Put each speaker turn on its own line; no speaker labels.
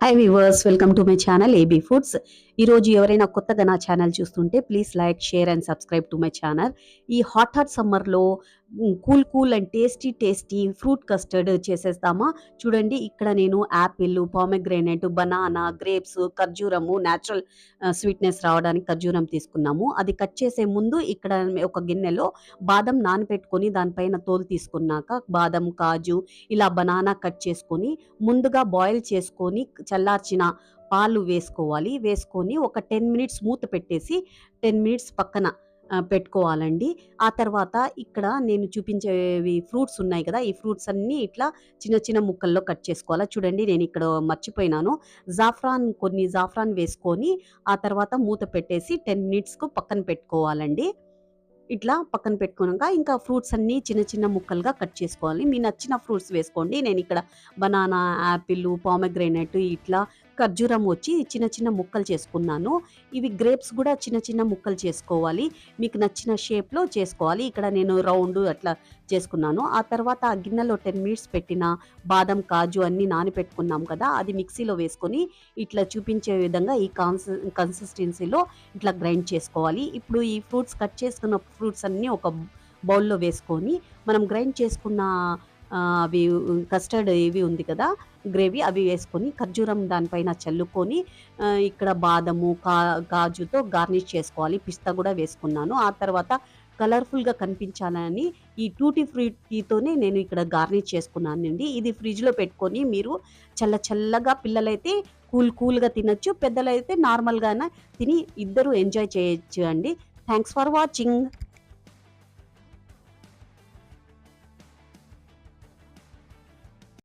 Hi viewers, welcome to my channel AB foods. ఈరోజు ఎవరైనా కొత్తగా నా ఛానల్ చూస్తుంటే please like, share and subscribe to my channel. ఈ హాట్ సమ్మర్లో cool and tasty fruit custard చేసేస్తామా? చూడండి, ఇక్కడ నేను యాపిల్, పామెగ్రేనేట్, బనానా, గ్రేప్స్, ఖర్జూరము, న్యాచురల్ స్వీట్నెస్ రావడానికి ఖర్జూరం తీసుకున్నాము. అది కట్ చేసే ముందు ఇక్కడ ఒక గిన్నెలో బాదం నానబెట్టుకొని దానిపైన తోలు తీసుకున్నాక బాదం, కాజు, ఇలా బనానా కట్ చేసుకొని ముందుగా బాయిల్ చేసుకొని చల్లార్చిన పాలు వేసుకోవాలి. వేసుకొని ఒక 10 మినిట్స్ మూత పెట్టేసి 10 మినిట్స్ పక్కన పెట్టుకోవాలండి. ఆ తర్వాత ఇక్కడ నేను చూపించేవి ఫ్రూట్స్ ఉన్నాయి కదా! ఈ ఫ్రూట్స్ అన్నీ ఇట్లా చిన్న చిన్న ముక్కల్లో కట్ చేసుకోవాలా. చూడండి, నేను ఇక్కడ మర్చిపోయినాను. కొన్ని జాఫ్రాన్ వేసుకొని ఆ తర్వాత మూత పెట్టేసి 10 మినిట్స్‌కు పక్కన పెట్టుకోవాలండి. ఇట్లా పక్కన పెట్టుకున్నాక ఇంకా ఫ్రూట్స్ అన్నీ చిన్న చిన్న ముక్కలుగా కట్ చేసుకోవాలి. మీ నచ్చిన ఫ్రూట్స్ వేసుకోండి. నేనిక్కడ బనానా, యాపిల్, పామెగ్రేనేట్, ఇట్లా ఖర్జూరం వచ్చి చిన్న చిన్న ముక్కలు చేసుకున్నాను. ఇవి గ్రేప్స్ కూడా చిన్న చిన్న ముక్కలు చేసుకోవాలి. మీకు నచ్చిన షేప్‌లో చేసుకోవాలి. ఇక్కడ నేను రౌండ్ అట్లా చేసుకున్నాను. ఆ తర్వాత ఆ గిన్నెలో 10 మినిట్స్ పెట్టిన బాదం, కాజు అన్నీ నానబెట్టుకున్నాం కదా! అది మిక్సీలో వేసుకొని ఇట్లా చూపించే విధంగా ఈ కన్సిస్టెన్సీలో ఇట్లా గ్రైండ్ చేసుకోవాలి. ఇప్పుడు ఈ కట్ చేసుకున్న ఫ్రూట్స్ అన్నీ ఒక బౌల్‌లో వేసుకొని మనం గ్రైండ్ చేసుకున్న అవి కస్టర్డ్ ఇవి ఉంది కదా! గ్రేవీ అవి వేసుకొని ఖర్జూరం దానిపైన చల్లుకొని ఇక్కడ బాదము, కాజుతో గార్నిష్ చేసుకోవాలి. పిస్తా కూడా వేసుకున్నాను. ఆ తర్వాత కలర్‌ఫుల్‌గా కనిపించాలని ఈ టూటీ ఫ్రూటీతోనే నేను ఇక్కడ గార్నిష్ చేసుకున్నానండి. ఇది ఫ్రిడ్జ్‌లో పెట్టుకొని మీరు చల్లగా పిల్లలైతే కూల్‌గా తినొచ్చు. పెద్దలైతే నార్మల్‌గానే తిని ఇద్దరూ ఎంజాయ్ చేయొచ్చు అండి. Thanks for watching.